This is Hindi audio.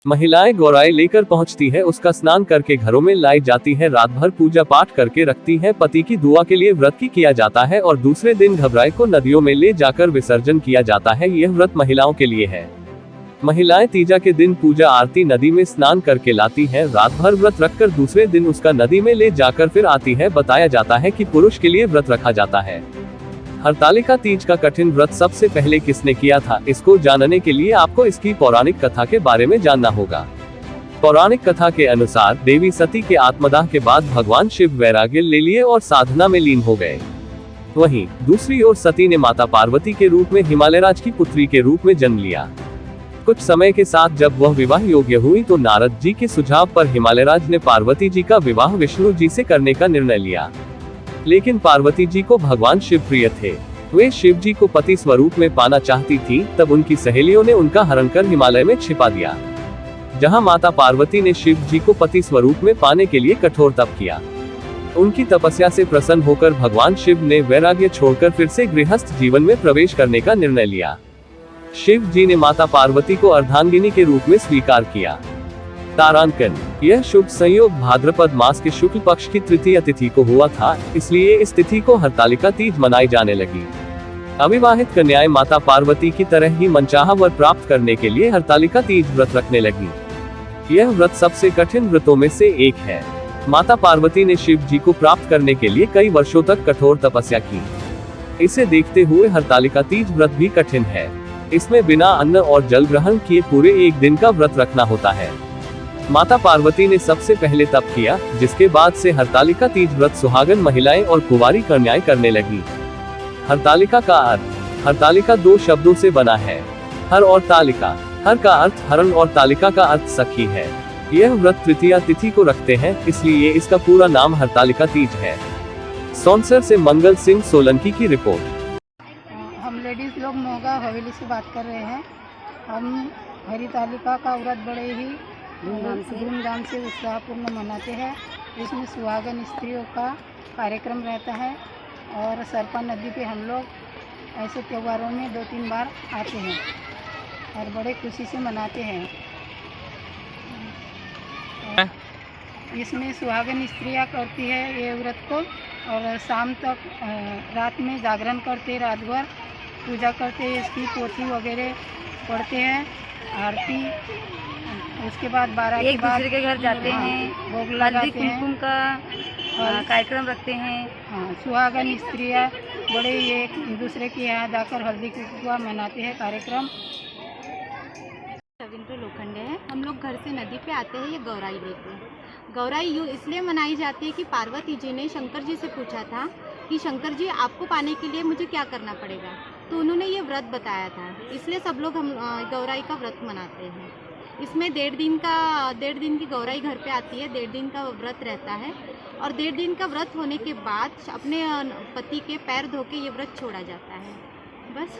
महिलाएं गौराई लेकर पहुंचती है, उसका स्नान करके घरों में लाई जाती है, रात भर पूजा पाठ करके रखती है, पति की दुआ के लिए व्रत की किया जाता है और दूसरे दिन घबराई को नदियों में ले जाकर विसर्जन किया जाता है। यह व्रत महिलाओं के लिए है। महिलाएं तीजा के दिन पूजा आरती नदी में स्नान करके लाती हैं, रात भर व्रत रखकर दूसरे दिन उसका नदी में ले जाकर फिर आती है। बताया जाता है कि पुरुष के लिए व्रत रखा जाता है। हरतालिका तीज का कठिन व्रत सबसे पहले किसने किया था, इसको जानने के लिए आपको इसकी पौराणिक कथा के बारे में जानना होगा। पौराणिक कथा के अनुसार देवी सती के आत्मदाह के बाद भगवान शिव वैराग्य ले लिए और साधना में लीन हो गए। वहीं दूसरी ओर सती ने माता पार्वती के रूप में हिमालयराज की पुत्री के रूप में जन्म लिया। कुछ समय के साथ जब वह विवाह योग्य हुई तो नारद जी के सुझाव पर हिमालयराज ने पार्वती जी का विवाह विष्णु जी से करने का निर्णय लिया। लेकिन पार्वती जी को भगवान शिव प्रिय थे। वे शिव जी को पति स्वरूप में पाना चाहती थी। तब उनकी सहेलियों ने उनका हरण कर हिमालय में छिपा दिया, जहां माता पार्वती ने शिव जी को पति स्वरूप में पाने के लिए कठोर तप किया। उनकी तपस्या से प्रसन्न होकर भगवान शिव ने वैराग्य छोड़कर फिर से गृहस्थ जीवन में प्रवेश करने का निर्णय लिया। शिव जी ने माता पार्वती को अर्धांगिनी के रूप में स्वीकार किया। तारांकन, यह शुभ संयोग भाद्रपद मास के शुक्ल पक्ष की तृतीय तिथि को हुआ था, इसलिए इस तिथि को हरतालिका तीज मनाई जाने लगी। अविवाहित कन्याएं माता पार्वती की तरह ही मनचाहा वर प्राप्त करने के लिए हरतालिका तीज व्रत रखने लगी। यह व्रत सबसे कठिन व्रतों में से एक है। माता पार्वती ने शिव जी को प्राप्त करने के लिए कई वर्षों तक कठोर तपस्या की। इसे देखते हुए हरतालिका तीज व्रत भी कठिन है। इसमें बिना अन्न और जल ग्रहण किए पूरे एक दिन का व्रत रखना होता है। माता पार्वती ने सबसे पहले तप किया, जिसके बाद से हरतालिका तीज व्रत सुहागन महिलाएं और कुंवारी कन्याएं करने लगी। हरतालिका का अर्थ, हरतालिका दो शब्दों से बना है, हर और तालिका। हर का अर्थ हरण और तालिका का अर्थ सखी है। यह व्रत तृतीया तिथि को रखते हैं, इसलिए इसका पूरा नाम हरतालिका तीज है। सौंसर से मंगल सिंह सोलंकी की रिपोर्ट। हम लेडीज लोग मोगा हवेली से बात कर रहे हैं। हम हरितालिका का व्रत बड़े ही धूमधाम से उत्साहपूर्ण मनाते हैं। इसमें सुहागन स्त्रियों का कार्यक्रम रहता है और सरपा नदी पे हम लोग ऐसे त्योहारों में 2-3 बार आते हैं और बड़े खुशी से मनाते हैं। इसमें सुहागन स्त्रियां करती है ये व्रत को और शाम तक रात में जागरण करते, रात भर पूजा करते, इसकी पोथी वगैरह पढ़ते हैं, आरती। उसके बाद 12 के बाद दूसरे के घर जाते हैं, भोग लगाते हैं, कुमकुम का कार्यक्रम रखते हैं। हाँ, सुहागन स्त्रियां बड़े एक दूसरे के यहाँ जाकर हल्दी कुमकुम मनाते हैं कार्यक्रम। रविंद्र लोखंडे है। हम लोग घर से नदी पे आते हैं ये गौराई लेके। गौराई यूँ इसलिए मनाई जाती है कि पार्वती जी ने शंकर जी से पूछा था कि शंकर जी आपको पाने के लिए मुझे क्या करना पड़ेगा, तो उन्होंने ये व्रत बताया था, इसलिए सब लोग हम गौराई का व्रत मनाते हैं। इसमें 1.5 दिन की गौराई घर पे आती है, 1.5 दिन का व्रत रहता है और 1.5 दिन का व्रत होने के बाद अपने पति के पैर धो के ये व्रत छोड़ा जाता है। बस।